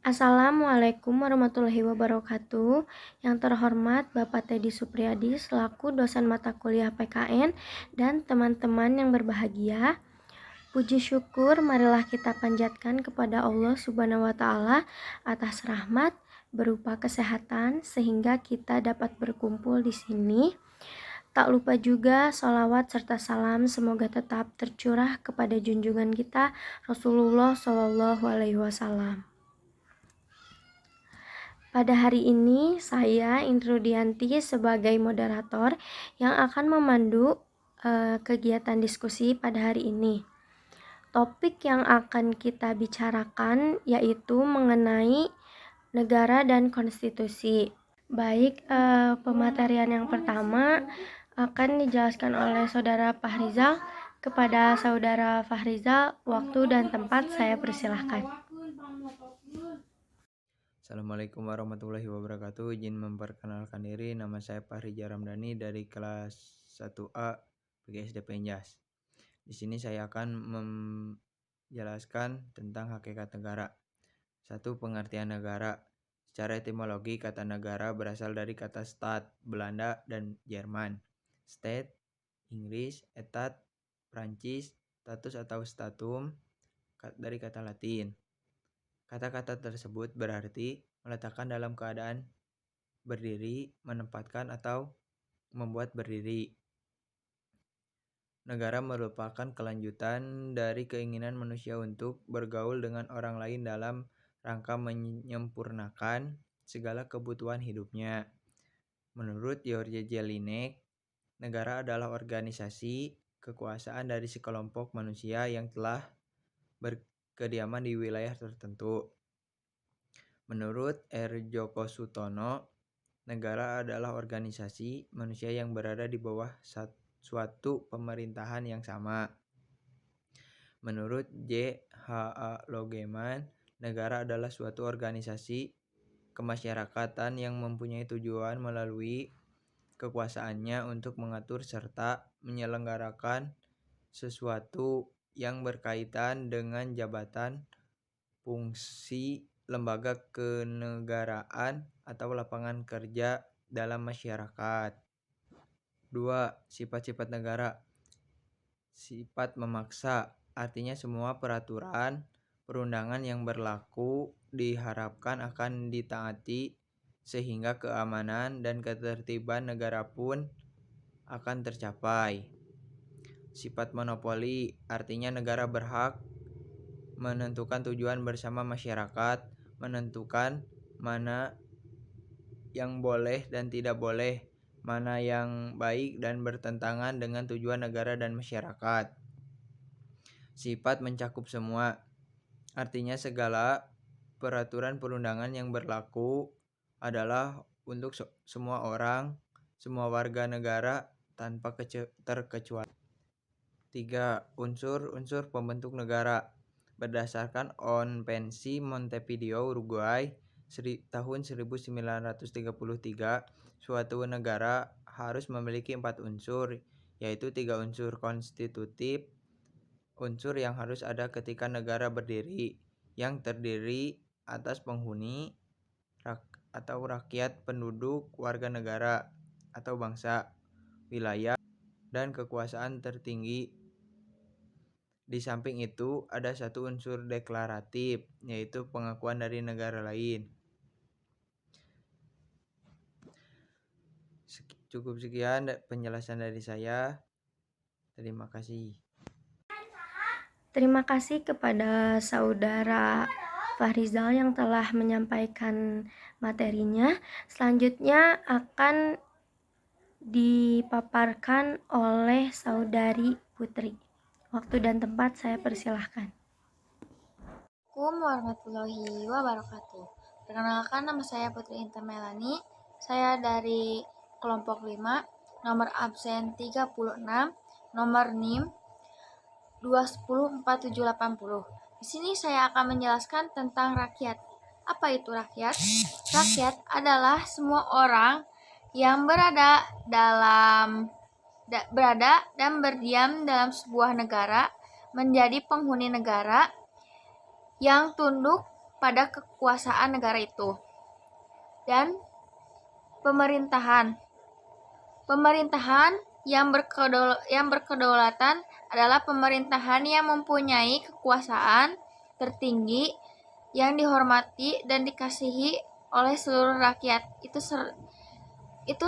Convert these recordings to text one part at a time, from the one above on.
Assalamualaikum warahmatullahi wabarakatuh. Yang terhormat Bapak Teddy Supriyadi selaku dosen mata kuliah PKN dan teman-teman yang berbahagia. Puji syukur marilah kita panjatkan kepada Allah Subhanahu wa taala atas rahmat berupa kesehatan sehingga kita dapat berkumpul di sini. Tak lupa juga sholawat serta salam semoga tetap tercurah kepada junjungan kita Rasulullah Shallallahu Alaihi Wasallam. Pada hari ini, saya Indrudianti sebagai moderator yang akan memandu kegiatan diskusi pada hari ini. Topik yang akan kita bicarakan yaitu mengenai negara dan konstitusi. Baik, pematerian yang pertama akan dijelaskan oleh Saudara Fahrizal. Kepada Saudara Fahrizal, waktu dan tempat saya persilahkan. Assalamualaikum warahmatullahi wabarakatuh. Izin memperkenalkan diri, nama saya Fahri Jaramdani dari kelas 1A PGSD Penjas. Di sini saya akan menjelaskan tentang hakikat negara. 1. Pengertian negara. Secara etimologi, kata negara berasal dari kata Staat, Belanda dan Jerman. State, Inggris, etat, Prancis, status atau statum, dari kata Latin. Kata-kata tersebut berarti meletakkan dalam keadaan berdiri, menempatkan atau membuat berdiri. Negara merupakan kelanjutan dari keinginan manusia untuk bergaul dengan orang lain dalam rangka menyempurnakan segala kebutuhan hidupnya. Menurut George Jelinek, negara adalah organisasi kekuasaan dari sekelompok manusia yang telah berkediaman di wilayah tertentu. Menurut R. Joko Sutono, negara adalah organisasi manusia yang berada di bawah suatu pemerintahan yang sama. Menurut J. H. A. Logeman, negara adalah suatu organisasi kemasyarakatan yang mempunyai tujuan melalui kekuasaannya untuk mengatur serta menyelenggarakan sesuatu yang berkaitan dengan jabatan, fungsi, lembaga kenegaraan atau lapangan kerja dalam masyarakat. 2. Sifat-sifat negara. Sifat memaksa, artinya semua peraturan perundangan yang berlaku diharapkan akan ditaati sehingga keamanan dan ketertiban negara pun akan tercapai. Sifat monopoli, artinya negara berhak menentukan tujuan bersama masyarakat, menentukan mana yang boleh dan tidak boleh, mana yang baik dan bertentangan dengan tujuan negara dan masyarakat. Sifat mencakup semua, artinya segala peraturan perundangan yang berlaku adalah untuk semua orang, semua warga negara tanpa terkecuali. 3. Unsur-unsur pembentuk negara. Berdasarkan Konvensi Montevideo, Uruguay, tahun 1933, suatu negara harus memiliki 4 unsur, yaitu 3 unsur konstitutif, unsur yang harus ada ketika negara berdiri, yang terdiri atas penghuni atau rakyat, penduduk, warga negara atau bangsa, wilayah, dan kekuasaan tertinggi. Di samping itu, ada satu unsur deklaratif, yaitu pengakuan dari negara lain. Cukup sekian penjelasan dari saya. Terima kasih. Terima kasih kepada Saudara Fahrizal yang telah menyampaikan materinya. Selanjutnya akan dipaparkan oleh Saudari Putri. Waktu dan tempat saya persilahkan. Assalamualaikum warahmatullahi wabarakatuh. Perkenalkan, nama saya Putri Intan Melani. Saya dari kelompok 5, nomor absen 36, nomor NIM 2104780. Di sini saya akan menjelaskan tentang rakyat. Apa itu rakyat? Rakyat adalah semua orang yang berada dan berdiam dalam sebuah negara, menjadi penghuni negara, yang tunduk pada kekuasaan negara itu. Dan pemerintahan. Pemerintahan yang berkedaulatan adalah pemerintahan yang mempunyai kekuasaan tertinggi yang dihormati dan dikasihi oleh seluruh rakyat itu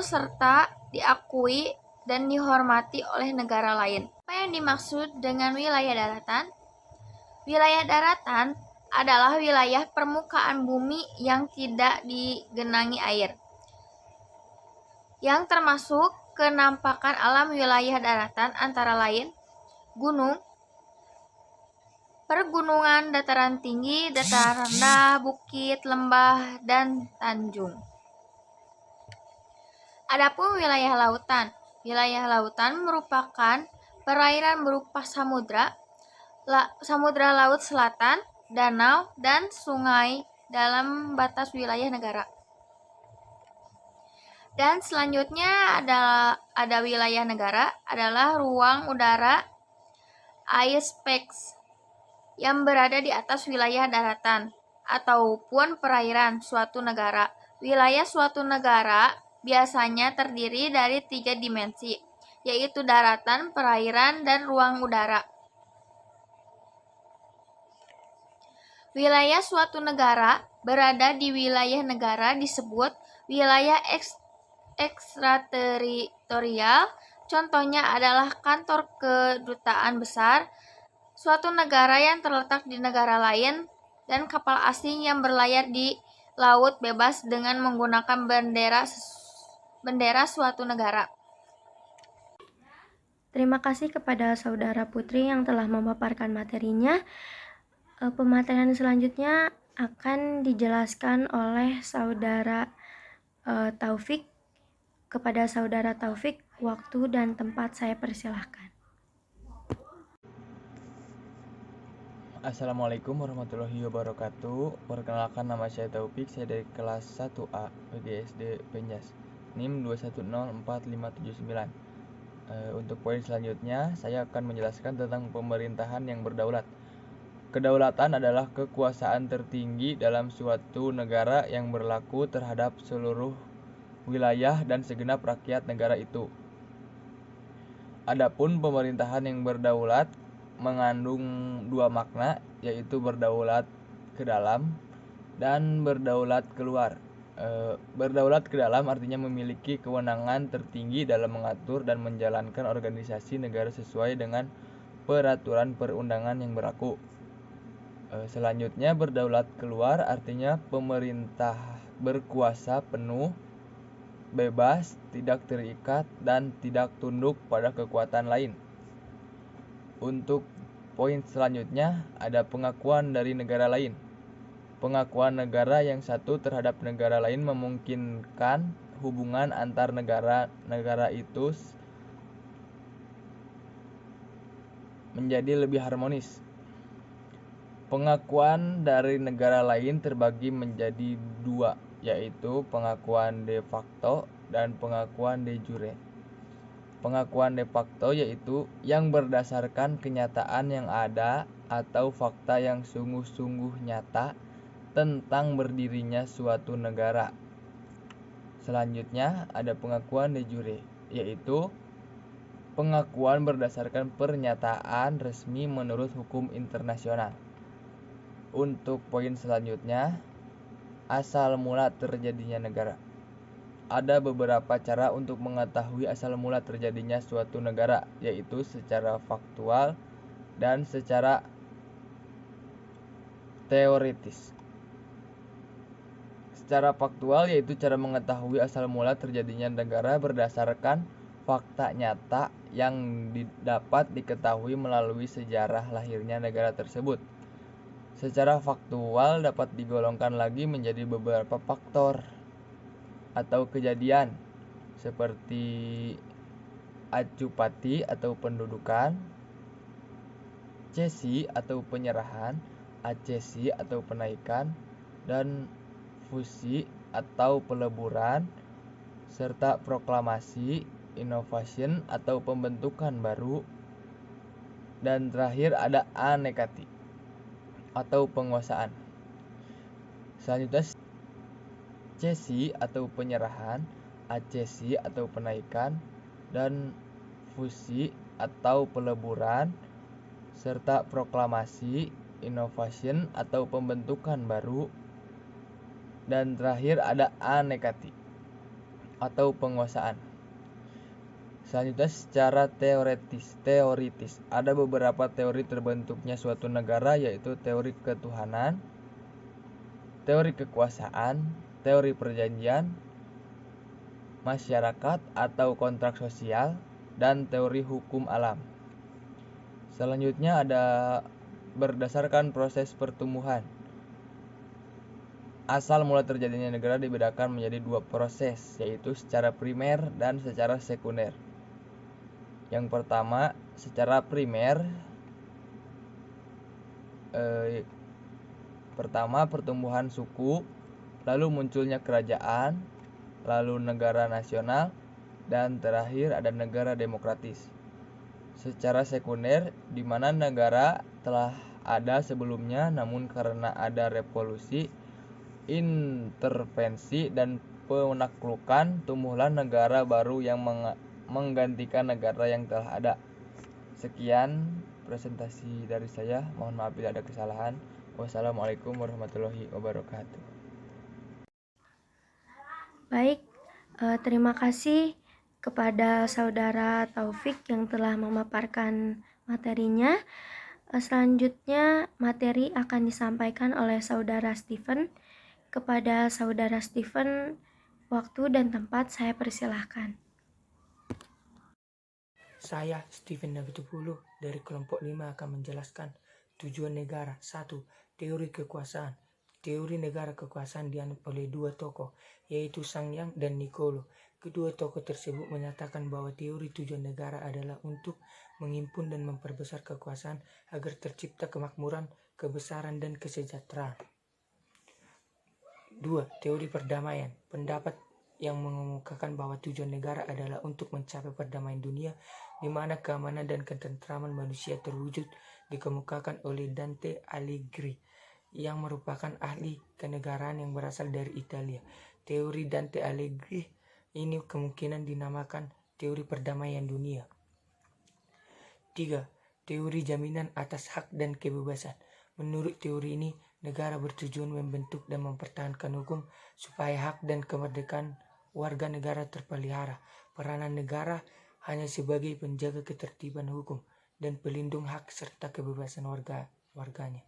serta diakui dan dihormati oleh negara lain. Apa yang dimaksud dengan wilayah daratan? Wilayah daratan adalah wilayah permukaan bumi yang tidak digenangi air, yang termasuk kenampakan alam wilayah daratan antara lain gunung, pergunungan, dataran tinggi, dataran rendah, bukit, lembah, dan tanjung. Adapun wilayah lautan. Wilayah lautan merupakan perairan berupa samudra, samudra laut selatan, danau, dan sungai dalam batas wilayah negara. Dan selanjutnya ada wilayah negara adalah ruang udara airspace yang berada di atas wilayah daratan ataupun perairan suatu negara. Wilayah suatu negara biasanya terdiri dari 3 dimensi, yaitu daratan, perairan, dan ruang udara. Wilayah suatu negara berada di wilayah negara disebut wilayah ekstrateritorial. Contohnya adalah kantor kedutaan besar suatu negara yang terletak di negara lain dan kapal asing yang berlayar di laut bebas dengan menggunakan bendera suatu negara. Terima kasih kepada Saudara Putri yang telah memaparkan materinya. Pematerian selanjutnya akan dijelaskan oleh Saudara Taufik. Kepada Saudara Taufik, waktu dan tempat saya persilahkan. Assalamualaikum warahmatullahi wabarakatuh. Perkenalkan, nama saya Taufik, saya dari kelas 1A PGSD Penjas, NIM 2104579. Untuk poin selanjutnya, saya akan menjelaskan tentang pemerintahan yang berdaulat. Kedaulatan adalah kekuasaan tertinggi dalam suatu negara yang berlaku terhadap seluruh wilayah dan segenap rakyat negara itu. Adapun pemerintahan yang berdaulat mengandung 2 makna, yaitu berdaulat ke dalam dan berdaulat keluar. Berdaulat ke dalam artinya memiliki kewenangan tertinggi dalam mengatur dan menjalankan organisasi negara sesuai dengan peraturan perundangan yang berlaku. Selanjutnya, berdaulat keluar artinya pemerintah berkuasa penuh, bebas, tidak terikat, dan tidak tunduk pada kekuatan lain. Untuk poin selanjutnya, ada pengakuan dari negara lain. Pengakuan negara yang satu terhadap negara lain memungkinkan hubungan antar negara itu menjadi lebih harmonis. Pengakuan dari negara lain terbagi menjadi 2, yaitu pengakuan de facto dan pengakuan de jure. Pengakuan de facto yaitu yang berdasarkan kenyataan yang ada atau fakta yang sungguh-sungguh nyata tentang berdirinya suatu negara. Selanjutnya ada pengakuan de jure, yaitu pengakuan berdasarkan pernyataan resmi menurut hukum internasional. Untuk poin selanjutnya, asal mula terjadinya negara. Ada beberapa cara untuk mengetahui asal mula terjadinya suatu negara, yaitu secara faktual dan secara teoritis. Secara faktual yaitu cara mengetahui asal mula terjadinya negara berdasarkan fakta nyata yang dapat diketahui melalui sejarah lahirnya negara tersebut. Secara faktual dapat digolongkan lagi menjadi beberapa faktor atau kejadian seperti acupati atau pendudukan, cesi atau penyerahan, acesi atau penaikan, dan fusi atau peleburan, serta proklamasi, innovation atau pembentukan baru, dan terakhir ada anekati atau penguasaan. Selanjutnya cesi atau penyerahan, acesi atau penaikan, dan fusi atau peleburan, serta proklamasi, innovation atau pembentukan baru, dan terakhir ada anekati atau penguasaan. Selanjutnya secara teoritis. Ada beberapa teori terbentuknya suatu negara, yaitu teori ketuhanan, teori kekuasaan, teori perjanjian, masyarakat atau kontrak sosial, dan teori hukum alam. Selanjutnya ada berdasarkan proses pertumbuhan. Asal mula terjadinya negara dibedakan menjadi dua proses, yaitu secara primer dan secara sekunder. Yang pertama, secara primer, pertama pertumbuhan suku, lalu munculnya kerajaan, lalu negara nasional, dan terakhir ada negara demokratis. Secara sekunder, di mana negara telah ada sebelumnya, namun karena ada revolusi, intervensi, dan penaklukan, tumbuhlah negara baru yang menggantikan negara yang telah ada. Sekian presentasi dari saya. Mohon maaf bila ada kesalahan. Wassalamualaikum warahmatullahi wabarakatuh. Baik, terima kasih kepada Saudara Taufik yang telah memaparkan materinya. Selanjutnya materi akan disampaikan oleh Saudara Steven. Kepada Saudara Steven, waktu dan tempat saya persilahkan. Saya, Steven Nagitupulu, dari kelompok 5 akan menjelaskan tujuan negara. 1. Teori kekuasaan. Teori negara kekuasaan dianut oleh dua tokoh, yaitu Sangyang dan Nicolo. Kedua tokoh tersebut menyatakan bahwa teori tujuan negara adalah untuk menghimpun dan memperbesar kekuasaan agar tercipta kemakmuran, kebesaran, dan kesejahteraan. 2. Teori perdamaian. Pendapat yang mengemukakan bahwa tujuan negara adalah untuk mencapai perdamaian dunia, di mana keamanan dan ketentraman manusia terwujud, dikemukakan oleh Dante Alighieri, yang merupakan ahli kenegaraan yang berasal dari Italia. Teori Dante Alighieri ini kemungkinan dinamakan teori perdamaian dunia. 3. Teori jaminan atas hak dan kebebasan. Menurut teori ini, negara bertujuan membentuk dan mempertahankan hukum supaya hak dan kemerdekaan warga negara terpelihara. Peranan negara hanya sebagai penjaga ketertiban hukum dan pelindung hak serta kebebasan warganya.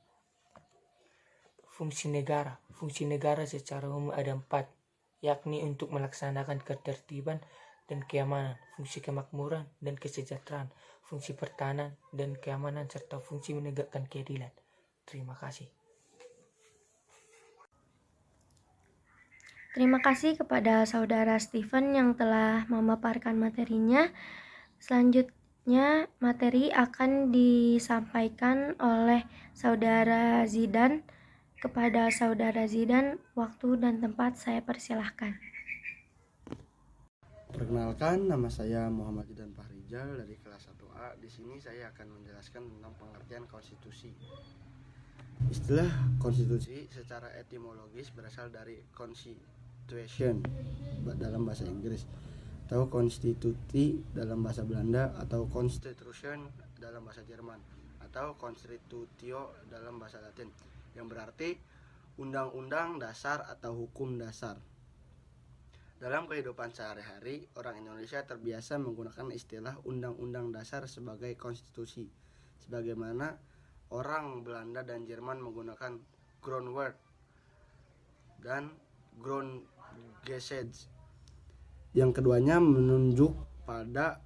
Fungsi negara. Fungsi negara secara umum ada 4, yakni untuk melaksanakan ketertiban dan keamanan, fungsi kemakmuran dan kesejahteraan, fungsi pertahanan dan keamanan, serta fungsi menegakkan keadilan. Terima kasih. Terima kasih kepada Saudara Steven yang telah memaparkan materinya. Selanjutnya materi akan disampaikan oleh Saudara Zidan. Kepada Saudara Zidan, waktu dan tempat saya persilahkan. Perkenalkan, nama saya Muhammad Zidan Fahrijal dari kelas 1A. Di sini saya akan menjelaskan tentang pengertian konstitusi. Istilah konstitusi secara etimologis berasal dari constitution dalam bahasa Inggris, atau konstituti dalam bahasa Belanda, atau constitution dalam bahasa Jerman, atau constitutio dalam bahasa Latin, yang berarti undang-undang dasar atau hukum dasar. Dalam kehidupan sehari-hari, orang Indonesia terbiasa menggunakan istilah undang-undang dasar sebagai konstitusi, sebagaimana orang Belanda dan Jerman menggunakan Grondwet dan Grundgesetz. Yang keduanya menunjuk pada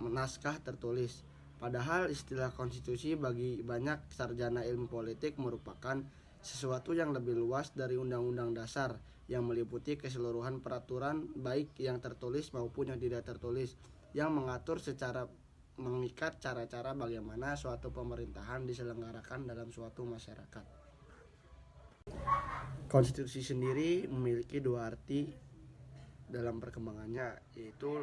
naskah tertulis. Padahal istilah konstitusi bagi banyak sarjana ilmu politik merupakan sesuatu yang lebih luas dari undang-undang dasar, yang meliputi keseluruhan peraturan baik yang tertulis maupun yang tidak tertulis, yang mengatur secara mengikat cara-cara bagaimana suatu pemerintahan diselenggarakan dalam suatu masyarakat. Konstitusi sendiri memiliki dua arti dalam perkembangannya, yaitu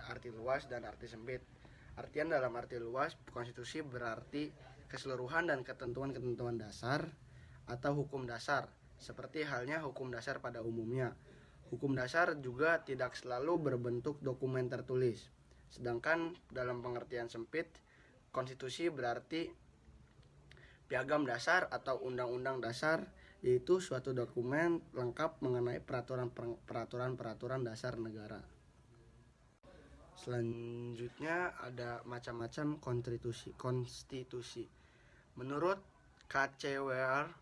arti luas dan arti sempit. Artian dalam arti luas, konstitusi berarti keseluruhan dan ketentuan-ketentuan dasar atau hukum dasar, seperti halnya hukum dasar pada umumnya. Hukum dasar juga tidak selalu berbentuk dokumen tertulis. Sedangkan dalam pengertian sempit, konstitusi berarti piagam dasar atau undang-undang dasar, yaitu suatu dokumen lengkap mengenai peraturan dasar negara. Selanjutnya ada macam-macam konstitusi. Menurut KCWR,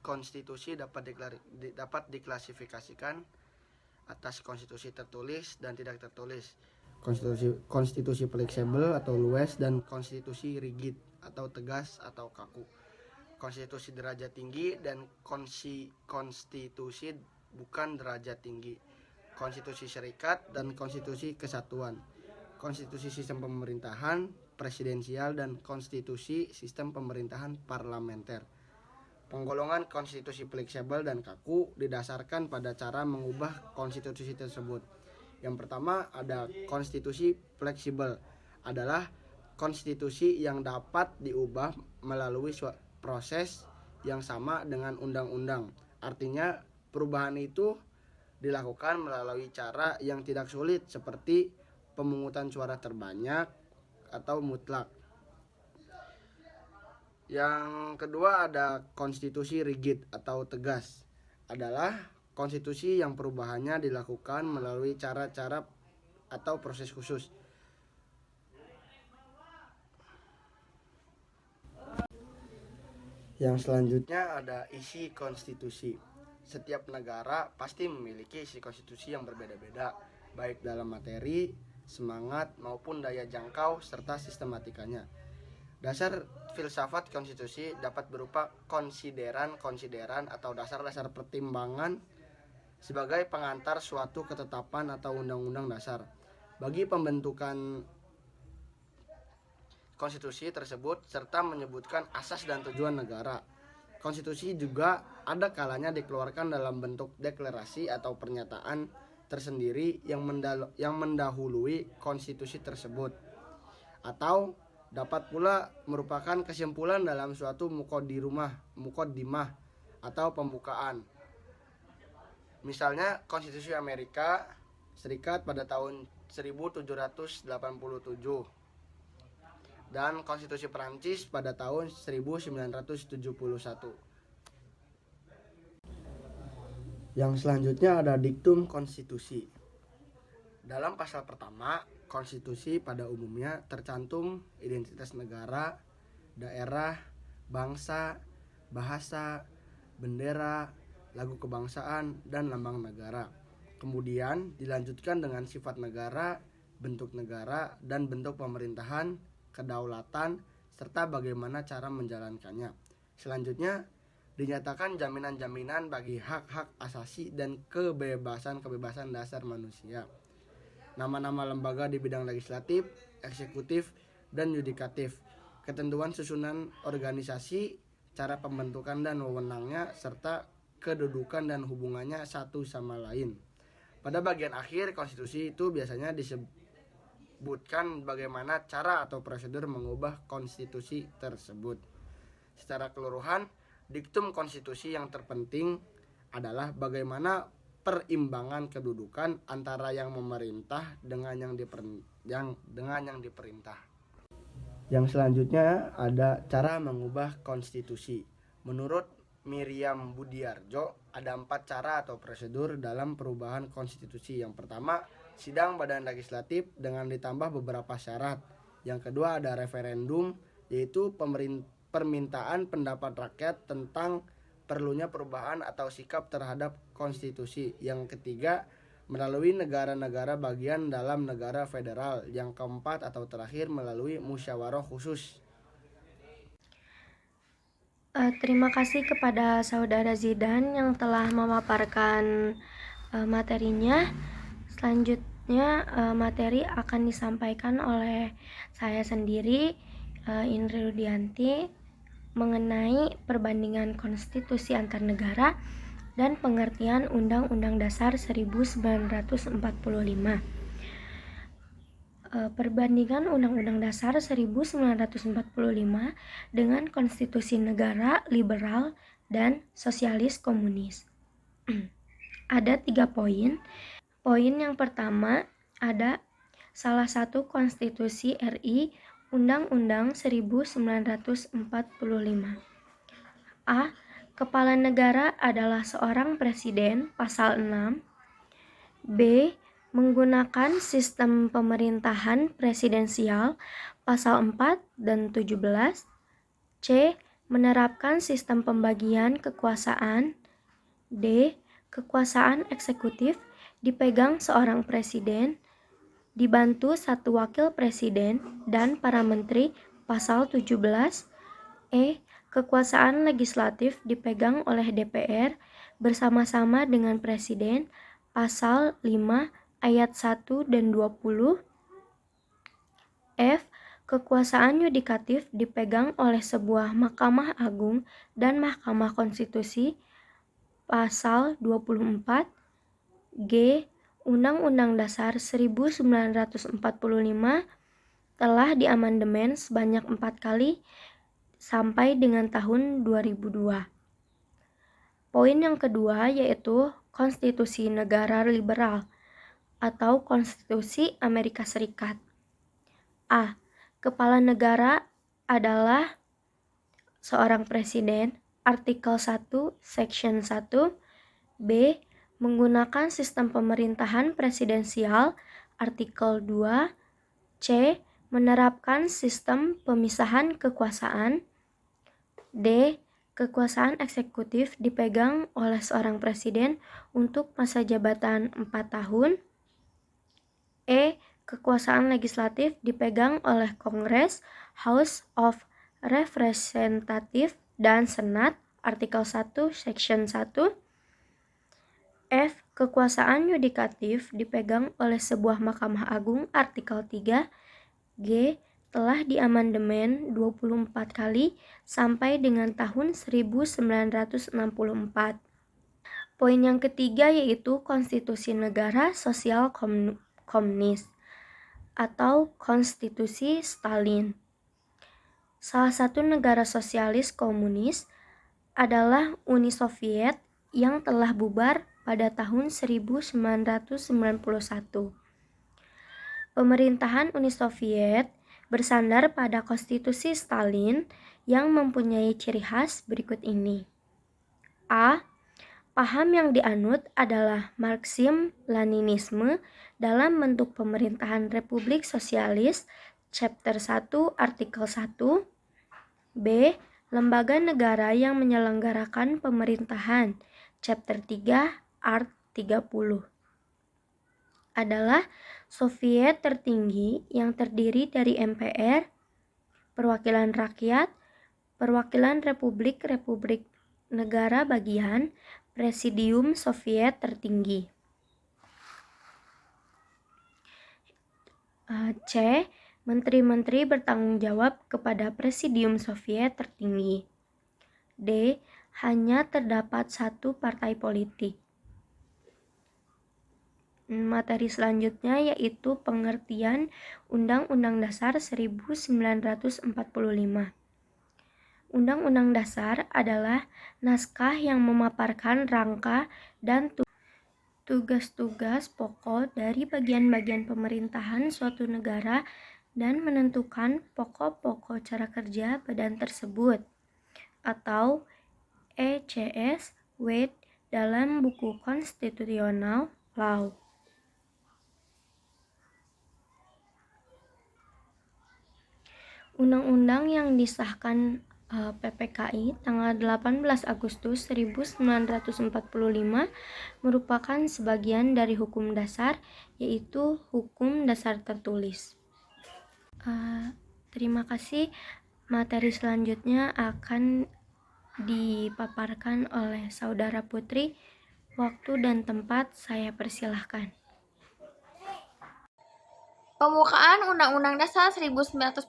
konstitusi dapat diklasifikasikan atas konstitusi tertulis dan tidak tertulis, konstitusi fleksibel atau luas, dan konstitusi rigid atau tegas atau kaku, konstitusi derajat tinggi dan konstitusi bukan derajat tinggi, konstitusi syarikat dan konstitusi kesatuan, konstitusi sistem pemerintahan presidensial, dan konstitusi sistem pemerintahan parlementer. Penggolongan konstitusi fleksibel dan kaku didasarkan pada cara mengubah konstitusi tersebut. Yang pertama ada konstitusi fleksibel, adalah konstitusi yang dapat diubah melalui proses yang sama dengan undang-undang. Artinya perubahan itu dilakukan melalui cara yang tidak sulit seperti pemungutan suara terbanyak atau mutlak. Yang kedua ada konstitusi rigid atau tegas, adalah konstitusi yang perubahannya dilakukan melalui cara-cara atau proses khusus. Yang selanjutnya ada isi konstitusi. Setiap negara pasti memiliki isi konstitusi yang berbeda-beda, baik dalam materi, semangat, maupun daya jangkau serta sistematikanya. Dasar filsafat konstitusi dapat berupa konsideran atau dasar-dasar pertimbangan sebagai pengantar suatu ketetapan atau undang-undang dasar. Bagi pembentukan konstitusi tersebut serta menyebutkan asas dan tujuan negara. Konstitusi juga ada kalanya dikeluarkan dalam bentuk deklarasi atau pernyataan tersendiri yang mendahului konstitusi tersebut, atau dapat pula merupakan kesimpulan dalam suatu muqaddimah atau pembukaan. Misalnya konstitusi Amerika Serikat pada tahun 1787 dan konstitusi Prancis pada tahun 1971. Yang selanjutnya ada diktum konstitusi. Dalam pasal pertama, konstitusi pada umumnya tercantum identitas negara, daerah, bangsa, bahasa, bendera, lagu kebangsaan, dan lambang negara. Kemudian dilanjutkan dengan sifat negara, bentuk negara, dan bentuk pemerintahan, kedaulatan, serta bagaimana cara menjalankannya. Selanjutnya dinyatakan jaminan-jaminan bagi hak-hak asasi dan kebebasan-kebebasan dasar manusia. Nama-nama lembaga di bidang legislatif, eksekutif, dan yudikatif, ketentuan susunan organisasi, cara pembentukan dan wewenangnya, serta kedudukan dan hubungannya satu sama lain. Pada bagian akhir konstitusi itu biasanya disebutkan bagaimana cara atau prosedur mengubah konstitusi tersebut. Secara keseluruhan, diktum konstitusi yang terpenting adalah bagaimana perimbangan kedudukan antara yang memerintah dengan yang diperintah. Yang selanjutnya ada cara mengubah konstitusi. Menurut Miriam Budiarjo, ada 4 cara atau prosedur dalam perubahan konstitusi. Yang pertama, sidang badan legislatif dengan ditambah beberapa syarat. Yang kedua ada referendum, yaitu permintaan pendapat rakyat tentang perlunya perubahan atau sikap terhadap konstitusi. Yang ketiga, melalui negara-negara bagian dalam negara federal. Yang keempat atau terakhir, melalui musyawarah khusus. Terima kasih kepada Saudara Zidan yang telah memaparkan materinya. Selanjutnya materi akan disampaikan oleh saya sendiri, Indri Rudianti, mengenai perbandingan konstitusi antar negara dan pengertian Undang-Undang Dasar 1945. Perbandingan Undang-Undang Dasar 1945 dengan konstitusi negara liberal dan sosialis komunis. Ada 3 poin. Poin yang pertama ada salah satu konstitusi RI Undang-Undang 1945. A. Kepala negara adalah seorang presiden, pasal 6. B. Menggunakan sistem pemerintahan presidensial, pasal 4 dan 17. C. Menerapkan sistem pembagian kekuasaan. D. Kekuasaan eksekutif dipegang seorang presiden, dibantu satu wakil presiden dan para menteri, pasal 17. E. Kekuasaan legislatif dipegang oleh DPR bersama-sama dengan presiden, pasal 5 ayat 1 dan 20. F. Kekuasaan yudikatif dipegang oleh sebuah Mahkamah Agung dan Mahkamah Konstitusi, pasal 24. G. Undang-Undang Dasar 1945 telah diamandemen sebanyak 4 kali sampai dengan tahun 2002. Poin yang kedua yaitu konstitusi negara liberal atau konstitusi Amerika Serikat. A. Kepala negara adalah seorang presiden, artikel 1, section 1. B. Menggunakan sistem pemerintahan presidensial, artikel 2. C. Menerapkan sistem pemisahan kekuasaan. D. Kekuasaan eksekutif dipegang oleh seorang presiden untuk masa jabatan 4 tahun. E. Kekuasaan legislatif dipegang oleh Kongres, House of Representatives dan Senat, artikel 1, section 1. F. Kekuasaan yudikatif dipegang oleh sebuah Mahkamah Agung, artikel 3. G. Telah diamandemen 24 kali sampai dengan tahun 1964. Poin yang ketiga yaitu konstitusi negara sosial komunis atau konstitusi Stalin. Salah satu negara sosialis komunis adalah Uni Soviet yang telah bubar pada tahun 1991. Pemerintahan Uni Soviet bersandar pada konstitusi Stalin yang mempunyai ciri khas berikut ini. A. Paham yang dianut adalah Marxisme-Leninisme dalam bentuk pemerintahan Republik Sosialis, chapter 1, artikel 1. B. Lembaga negara yang menyelenggarakan pemerintahan, chapter 3, art 30. Adalah Soviet tertinggi yang terdiri dari MPR, perwakilan rakyat, perwakilan republik-republik negara bagian, Presidium Soviet tertinggi. C. Menteri-menteri bertanggung jawab kepada Presidium Soviet tertinggi. D. Hanya terdapat satu partai politik. Materi selanjutnya yaitu pengertian Undang-Undang Dasar 1945. Undang-Undang Dasar adalah naskah yang memaparkan rangka dan tugas-tugas pokok dari bagian-bagian pemerintahan suatu negara dan menentukan pokok-pokok cara kerja badan tersebut, atau ECS Wade dalam buku Constitutional Law. Undang-undang yang disahkan PPKI tanggal 18 Agustus 1945 merupakan sebagian dari hukum dasar, yaitu hukum dasar tertulis. Terima kasih. Materi selanjutnya akan dipaparkan oleh Saudara Putri. Waktu dan tempat saya persilahkan. Pembukaan Undang-Undang Dasar 1945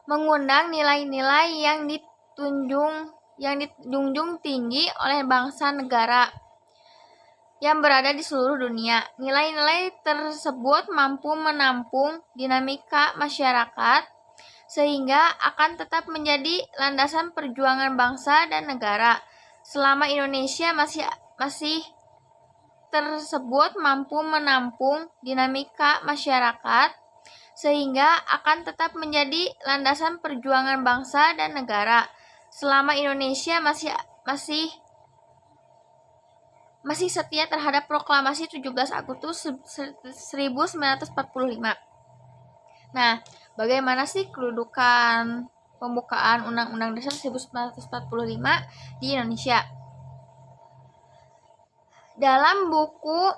mengundang nilai-nilai yang dijunjung tinggi oleh bangsa negara yang berada di seluruh dunia. Nilai-nilai tersebut mampu menampung dinamika masyarakat sehingga akan tetap menjadi landasan perjuangan bangsa dan negara selama Indonesia masih tersebut mampu menampung dinamika masyarakat, sehingga akan tetap menjadi landasan perjuangan bangsa dan negara selama Indonesia masih setia terhadap proklamasi 17 Agustus 1945. Nah, bagaimana sih kedudukan pembukaan Undang-Undang Dasar 1945 di Indonesia? Dalam buku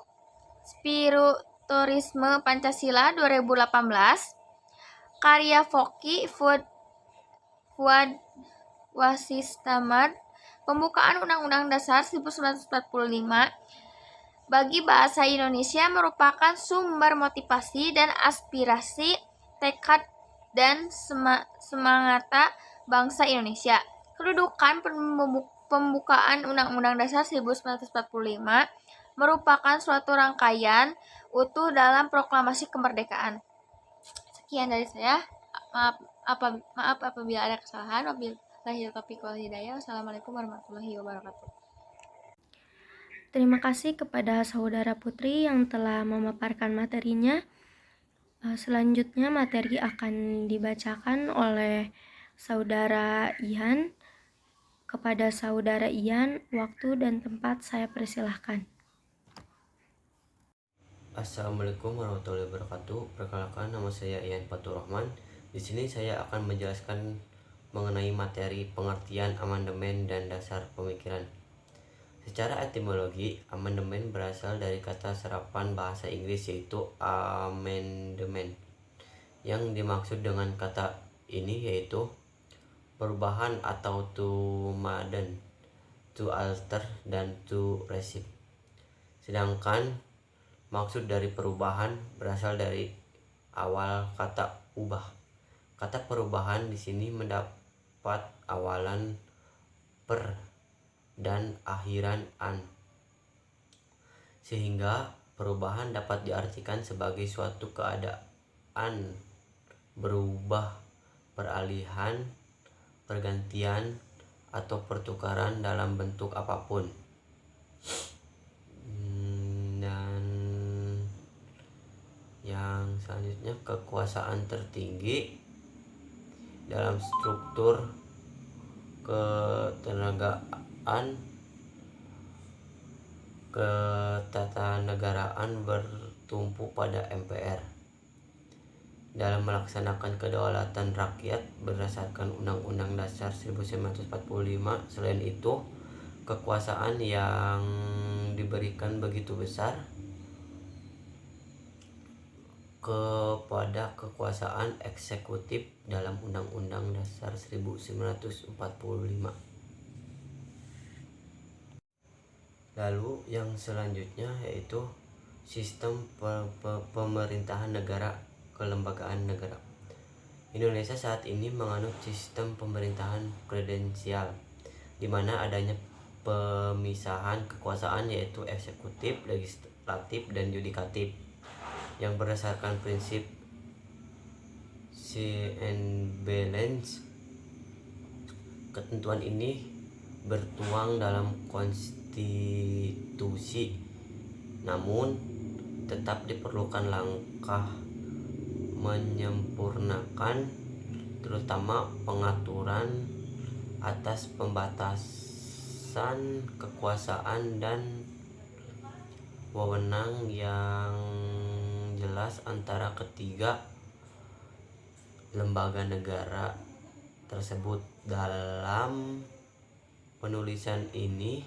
Spiritualisme Pancasila 2018, karya Foky Fuad Wasistamad, pembukaan Undang-Undang Dasar 1945 bagi bahasa Indonesia merupakan sumber motivasi dan aspirasi, tekad dan semangata bangsa Indonesia. Kedudukan pembukaan Undang-Undang Dasar 1945 merupakan suatu rangkaian utuh dalam proklamasi kemerdekaan. Sekian dari saya. Maaf apabila ada kesalahan. Wabillahi taufiq wal hidayah. Wassalamualaikum warahmatullahi wabarakatuh. Terima kasih kepada Saudara Putri yang telah memaparkan materinya. Selanjutnya materi akan dibacakan oleh Saudara Ian. Kepada Saudara Ian, waktu dan tempat saya persilahkan. Assalamualaikum warahmatullahi wabarakatuh. Perkenalkan, nama saya Ian Fatur Rahman. Di sini saya akan menjelaskan mengenai materi pengertian amandemen dan dasar pemikiran. Secara etimologi, amandemen berasal dari kata serapan bahasa Inggris yaitu amendment. Yang dimaksud dengan kata ini yaitu perubahan atau to modern, to alter, dan to reshape. Sedangkan maksud dari perubahan berasal dari awal kata ubah. Kata perubahan di sini mendapat awalan per dan akhiran an, sehingga perubahan dapat diartikan sebagai suatu keadaan berubah, peralihan, pergantian, atau pertukaran dalam bentuk apapun. Dan yang selanjutnya, kekuasaan tertinggi dalam struktur ketatanegaraan bertumpu pada MPR dalam melaksanakan kedaulatan rakyat berdasarkan Undang-Undang Dasar 1945. Selain itu, kekuasaan yang diberikan begitu besar kepada kekuasaan eksekutif dalam Undang-Undang Dasar 1945. Lalu yang selanjutnya yaitu sistem pemerintahan negara, kelembagaan negara. Indonesia saat ini menganut sistem pemerintahan presidensial, di mana adanya pemisahan kekuasaan yaitu eksekutif, legislatif, dan yudikatif yang berdasarkan prinsip check and balance. Ketentuan ini bertuang dalam konstitusi, namun tetap diperlukan langkah menyempurnakan, terutama pengaturan atas pembatasan kekuasaan dan wewenang yang jelas antara ketiga lembaga negara tersebut. Dalam penulisan ini,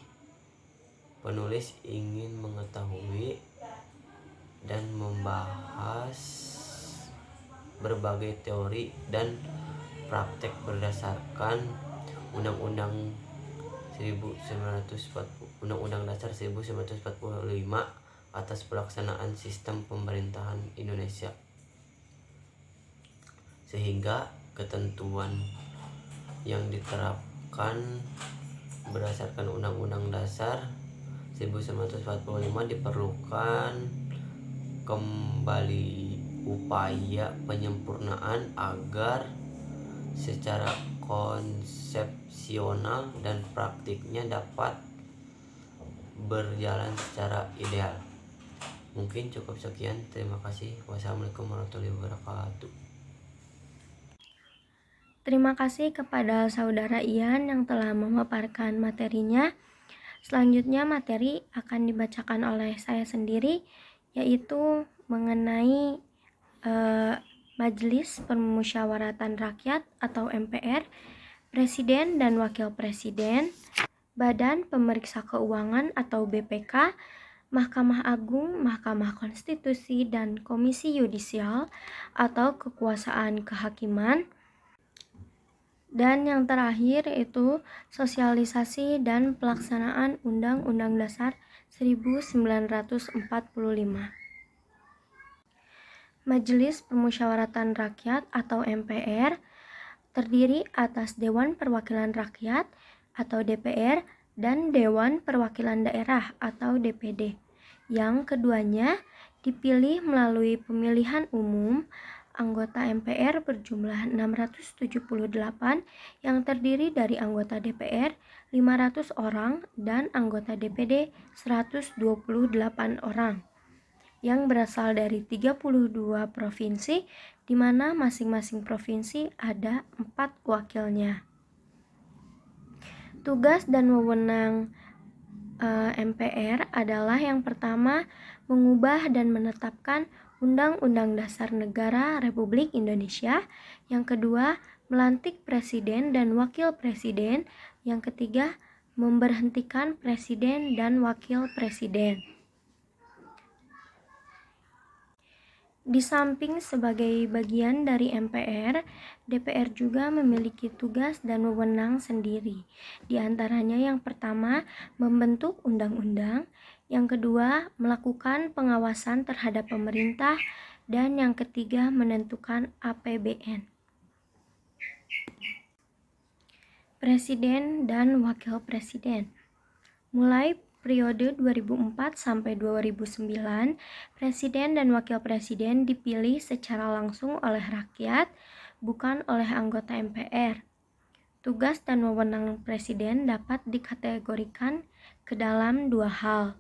penulis ingin mengetahui dan membahas berbagai teori dan praktek berdasarkan Undang-Undang Dasar 1945 atas pelaksanaan sistem pemerintahan Indonesia, sehingga ketentuan yang diterapkan berdasarkan Undang-Undang Dasar 1945 diperlukan kembali upaya penyempurnaan agar secara konsepsional dan praktiknya dapat berjalan secara ideal. Mungkin cukup sekian. Terima kasih. Wassalamualaikum warahmatullahi wabarakatuh. Terima kasih kepada saudara Ian yang telah memaparkan materinya. Selanjutnya materi akan dibacakan oleh saya sendiri, yaitu mengenai Majelis Permusyawaratan Rakyat atau MPR, Presiden dan Wakil Presiden, Badan Pemeriksa Keuangan atau BPK, Mahkamah Agung, Mahkamah Konstitusi, dan Komisi Yudisial atau Kekuasaan Kehakiman. Dan yang terakhir itu sosialisasi dan pelaksanaan Undang-Undang Dasar 1945. Majelis Permusyawaratan Rakyat atau MPR terdiri atas Dewan Perwakilan Rakyat atau DPR dan Dewan Perwakilan Daerah atau DPD. Yang keduanya dipilih melalui pemilihan umum. Anggota MPR berjumlah 678 yang terdiri dari anggota DPR 500 orang dan anggota DPD 128 orang yang berasal dari 32 provinsi, di mana masing-masing provinsi ada 4 wakilnya. Tugas dan wewenang MPR adalah yang pertama, mengubah dan menetapkan Undang-Undang Dasar Negara Republik Indonesia. Yang kedua, melantik presiden dan wakil presiden. Yang ketiga, memberhentikan presiden dan wakil presiden. Di samping sebagai bagian dari MPR, DPR juga memiliki tugas dan wewenang sendiri. Di antaranya yang pertama, membentuk undang-undang, yang kedua, melakukan pengawasan terhadap pemerintah, dan yang ketiga, menentukan APBN. Presiden dan Wakil Presiden. Mulai periode 2004 sampai 2009, Presiden dan Wakil Presiden dipilih secara langsung oleh rakyat, bukan oleh anggota MPR. Tugas dan wewenang Presiden dapat dikategorikan ke dalam dua hal.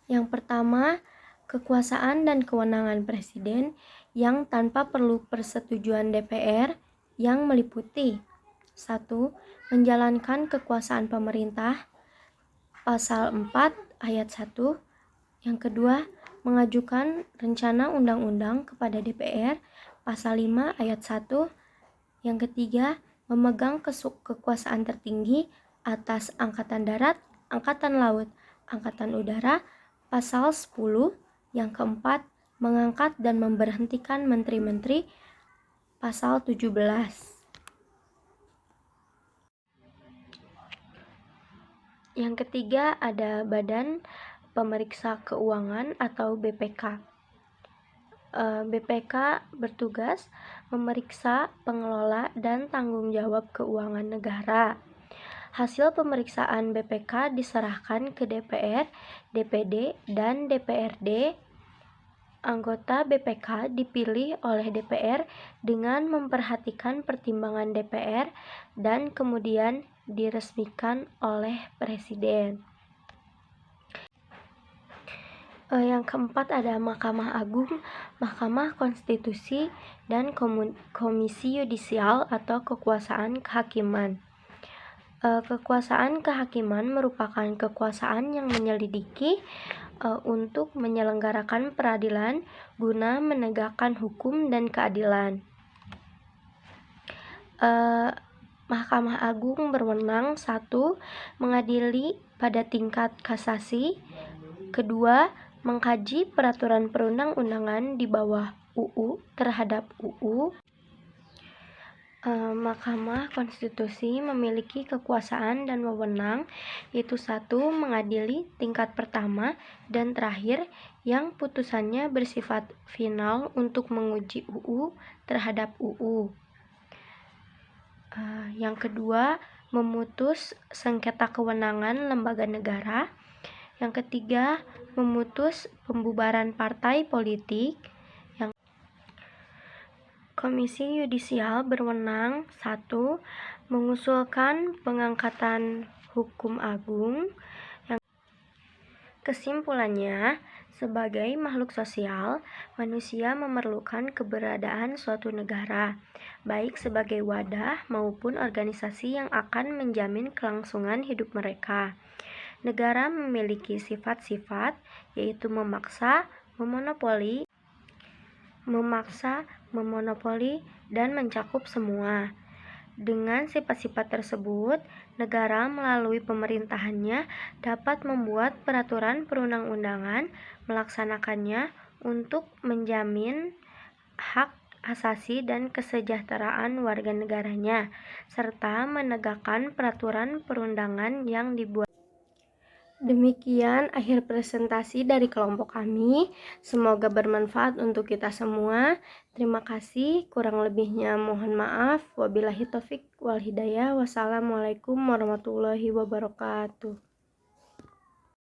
Yang pertama, kekuasaan dan kewenangan Presiden yang tanpa perlu persetujuan DPR yang meliputi 1. Menjalankan kekuasaan pemerintah, Pasal 4 Ayat 1. Yang kedua, mengajukan rencana undang-undang kepada DPR, Pasal 5 Ayat 1. Yang ketiga, memegang kekuasaan tertinggi atas Angkatan Darat, Angkatan Laut, Angkatan Udara, Pasal 10. Yang keempat, mengangkat dan memberhentikan menteri-menteri, Pasal 17. Yang ketiga ada Badan Pemeriksa Keuangan atau BPK. BPK bertugas memeriksa, pengelola, dan tanggung jawab keuangan negara. Hasil pemeriksaan BPK diserahkan ke DPR, DPD, dan DPRD. Anggota BPK dipilih oleh DPR dengan memperhatikan pertimbangan DPR dan kemudian diresmikan oleh Presiden. Yang keempat ada Mahkamah Agung, Mahkamah Konstitusi, dan Komisi Yudisial atau Kekuasaan Kehakiman. Kekuasaan kehakiman merupakan kekuasaan yang menyelidiki untuk menyelenggarakan peradilan guna menegakkan hukum dan keadilan. Mahkamah Agung berwenang 1. Mengadili pada tingkat kasasi. 2. Mengkaji peraturan perundang-undangan di bawah UU terhadap UU. Mahkamah Konstitusi memiliki kekuasaan dan wewenang, yaitu 1. Mengadili tingkat pertama dan terakhir yang putusannya bersifat final untuk menguji UU terhadap UU. Yang kedua, memutus sengketa kewenangan lembaga negara. Yang ketiga, memutus pembubaran partai politik. Komisi Yudisial berwenang 1. Mengusulkan pengangkatan hukum agung. Kesimpulannya, sebagai makhluk sosial, manusia memerlukan keberadaan suatu negara, baik sebagai wadah maupun organisasi yang akan menjamin kelangsungan hidup mereka. Negara memiliki sifat-sifat, yaitu memaksa, memonopoli, dan mencakup semua. Dengan sifat-sifat tersebut, negara melalui pemerintahannya dapat membuat peraturan perundang-undangan, melaksanakannya untuk menjamin hak asasi dan kesejahteraan warga negaranya, serta menegakkan peraturan perundangan yang dibuat. Demikian akhir presentasi dari kelompok kami. Semoga bermanfaat untuk kita semua. Terima kasih. Kurang lebihnya mohon maaf. Wabillahi taufik wal hidayah. Wassalamualaikum warahmatullahi wabarakatuh.